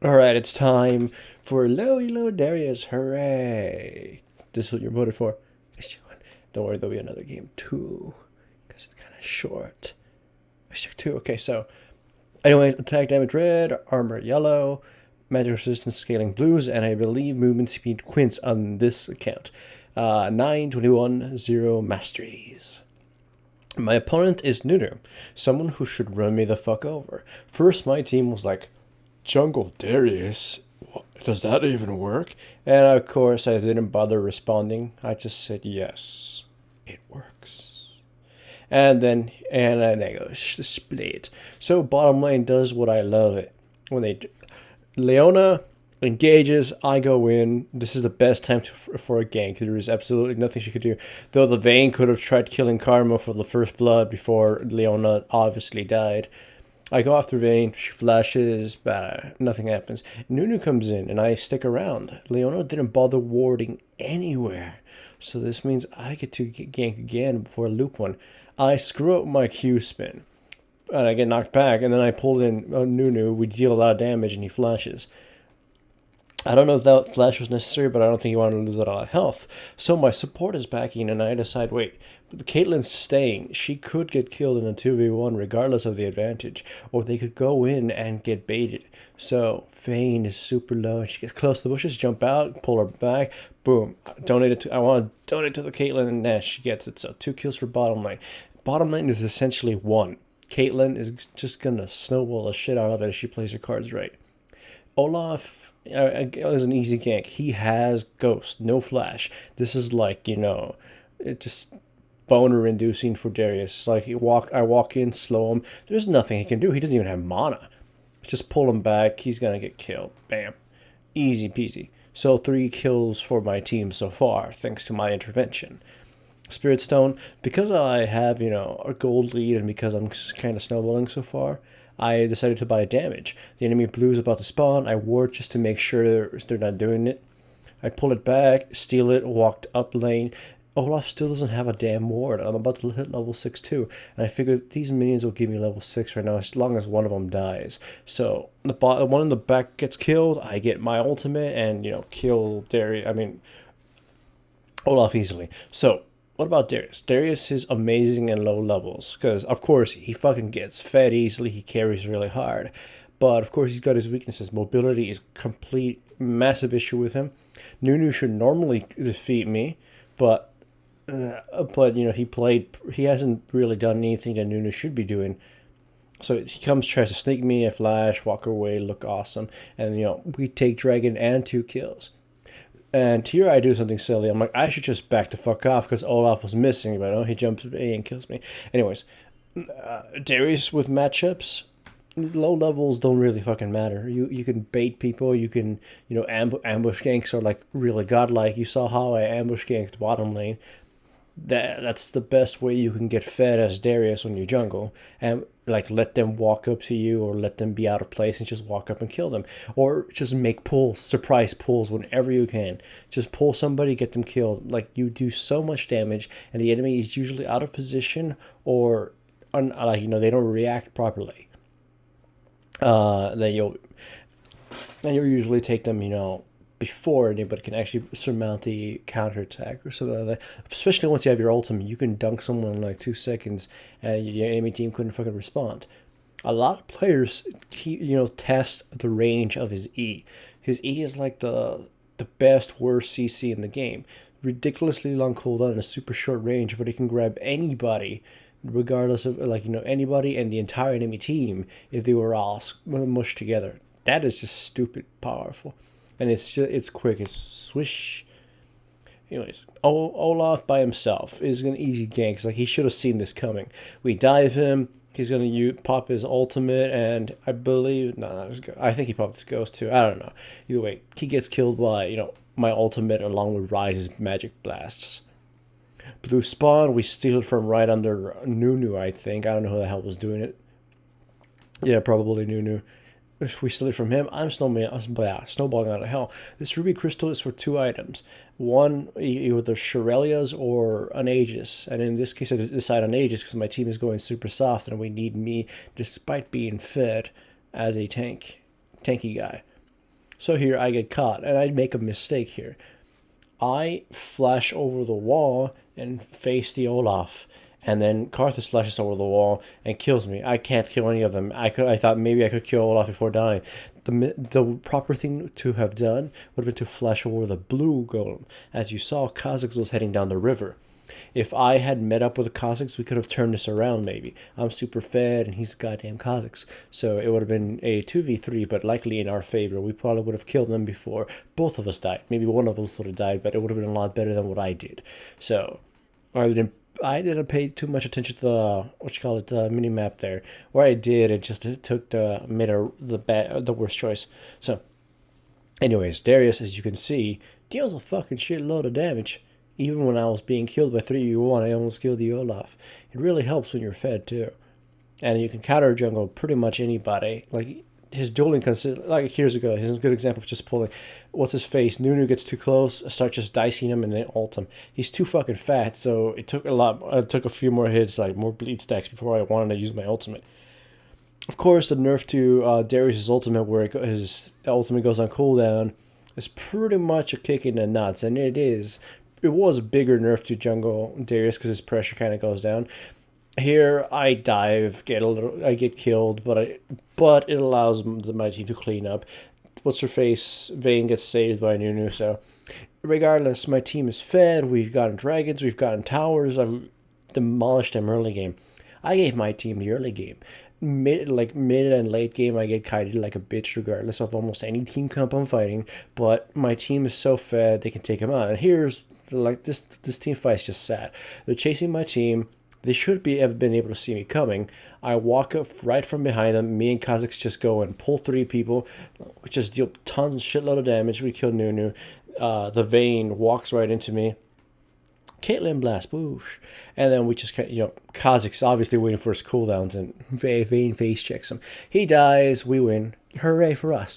Alright, it's time for Woad Darius. Hooray! This is what you're voted for. Don't worry, there'll be another game too. Because it's kind of short. Two. Okay, so. Anyways, attack damage red, armor yellow, magic resistance scaling blues, and I believe movement speed quints on this account. 9, 21, 0 masteries. My opponent is Nunu, someone who should run me the fuck over. First, my team was like, Jungle Darius? Does that even work? And of course, I didn't bother responding. I just said, yes, it works. And then I go split. So bottom lane does what I love it. When they Leona engages, I go in. This is the best time for a gank. There is absolutely nothing she could do. Though the Vayne could have tried killing Karma for the first blood before Leona obviously died. I go after Vayne, she flashes, but nothing happens. Nunu comes in and I stick around. Leona didn't bother warding anywhere. So this means I get to gank again before I loop one. I screw up my Q spin. And I get knocked back, and then I pull in Nunu. We deal a lot of damage, and he flashes. I don't know if that flash was necessary, but I don't think he wanted to lose a lot of health. So my support is backing, and I decide, wait, but Caitlyn's staying. She could get killed in a 2v1 regardless of the advantage, or they could go in and get baited. So Vayne is super low, and she gets close to the bushes, jump out, pull her back, boom. Donate it to, I want to donate to the Caitlyn, and Nash, she gets it. So 2 kills for bottom lane. Bottom lane is essentially 1. Caitlyn is just gonna snowball the shit out of it as she plays her cards right. Olaf is an easy gank. He has Ghost, no Flash. This is like, it just boner inducing for Darius. It's like I walk in, slow him. There's nothing he can do. He doesn't even have mana. Just pull him back. He's gonna get killed. Bam, easy peasy. So 3 kills for my team so far, thanks to my intervention. Spirit Stone, because I have, a gold lead and because I'm kind of snowballing so far, I decided to buy damage. The enemy blue is about to spawn. I ward just to make sure they're not doing it. I pull it back, steal it, walked up lane. Olaf still doesn't have a damn ward. I'm about to hit level 6 too. And I figured these minions will give me level 6 right now as long as one of them dies. So the one in the back gets killed. I get my ultimate and, kill Olaf easily. So what about Darius? Darius is amazing in low levels because, of course, he fucking gets fed easily. He carries really hard. But, of course, he's got his weaknesses. Mobility is complete massive issue with him. Nunu should normally defeat me, but he hasn't really done anything that Nunu should be doing. So he comes, tries to sneak me, a flash, walk away, look awesome. And, we take Dragon and 2 kills. And here I do something silly. I'm like, I should just back the fuck off because Olaf was missing, but no, he jumps A and kills me. Anyways, Darius with matchups, low levels don't really fucking matter. You can bait people. You can, ambush ganks are like really godlike. You saw how I ambush ganked bottom lane. That's the best way you can get fed as Darius when you jungle, and like let them walk up to you or let them be out of place and just walk up and kill them, or just make pulls, surprise pulls whenever you can. Just pull somebody, get them killed. Like you do so much damage, and the enemy is usually out of position or they don't react properly. Then you'll usually take them before anybody can actually surmount the counterattack or something like that. Especially once you have your ultimate, you can dunk someone in like 2 seconds and your enemy team couldn't fucking respond. A lot of players test the range of his E. His E is like the best worst CC in the game. Ridiculously long cooldown and a super short range, but it can grab anybody regardless of anybody and the entire enemy team if they were all mushed together. That is just stupid powerful. And it's quick. It's swish. Anyways, Olaf by himself is an easy gank. It's like he should have seen this coming. We dive him. He's gonna pop his ultimate, and I believe I think he popped his ghost too. I don't know. Either way, he gets killed by my ultimate along with Rise's magic blasts. Blue spawn. We steal it from right under Nunu. I think I don't know who the hell was doing it. Yeah, probably Nunu. If we steal it from him, I'm snowballing out of hell. This ruby crystal is for 2 items. One, either Shirelia's or an Aegis. And in this case, I decide on Aegis because my team is going super soft and we need me despite being fed as a tanky guy. So here I get caught, and I make a mistake here. I flash over the wall and face the Olaf. And then Karthus flashes over the wall and kills me. I can't kill any of them. I thought maybe I could kill Olaf before dying. The proper thing to have done would have been to flash over the blue golem. As you saw, Kha'Zix was heading down the river. If I had met up with the Kha'Zix, we could have turned this around maybe. I'm super fed and he's a goddamn Kha'Zix. So it would have been a 2v3, but likely in our favor. We probably would have killed them before both of us died. Maybe one of us would have died, but it would have been a lot better than what I did. So I didn't pay too much attention to the mini map there. Or I did, it just the worst choice. So, anyways, Darius, as you can see, deals a fucking shitload of damage. Even when I was being killed by 3v1, I almost killed the Olaf. It really helps when you're fed too, and you can counter jungle pretty much anybody. Like his dueling like here's a good example of just pulling. What's his face? Nunu gets too close, I start just dicing him and then ult him. He's too fucking fat, so it took a few more hits, like more bleed stacks before I wanted to use my ultimate. Of course, the nerf to Darius' ultimate, where his ultimate goes on cooldown, is pretty much a kick in the nuts, and it was a bigger nerf to jungle Darius because his pressure kind of goes down. Here I dive, I get killed, but it allows my team to clean up. What's her face? Vayne gets saved by Nunu. So regardless, my team is fed. We've gotten dragons, we've gotten towers. I've demolished them early game. I gave my team the early game. Mid and late game, I get kited like a bitch regardless of almost any team comp I'm fighting. But my team is so fed they can take him out. And here's like this team fight's just sad. They're chasing my team. They should have been able to see me coming. I walk up right from behind them. Me and Kha'Zix just go and pull 3 people. We just deal tons and shitload of damage. We kill Nunu. The Vayne walks right into me. Caitlyn blast, boosh. And then we just, Kha'Zix obviously waiting for his cooldowns, and Vayne face checks him. He dies, we win. Hooray for us.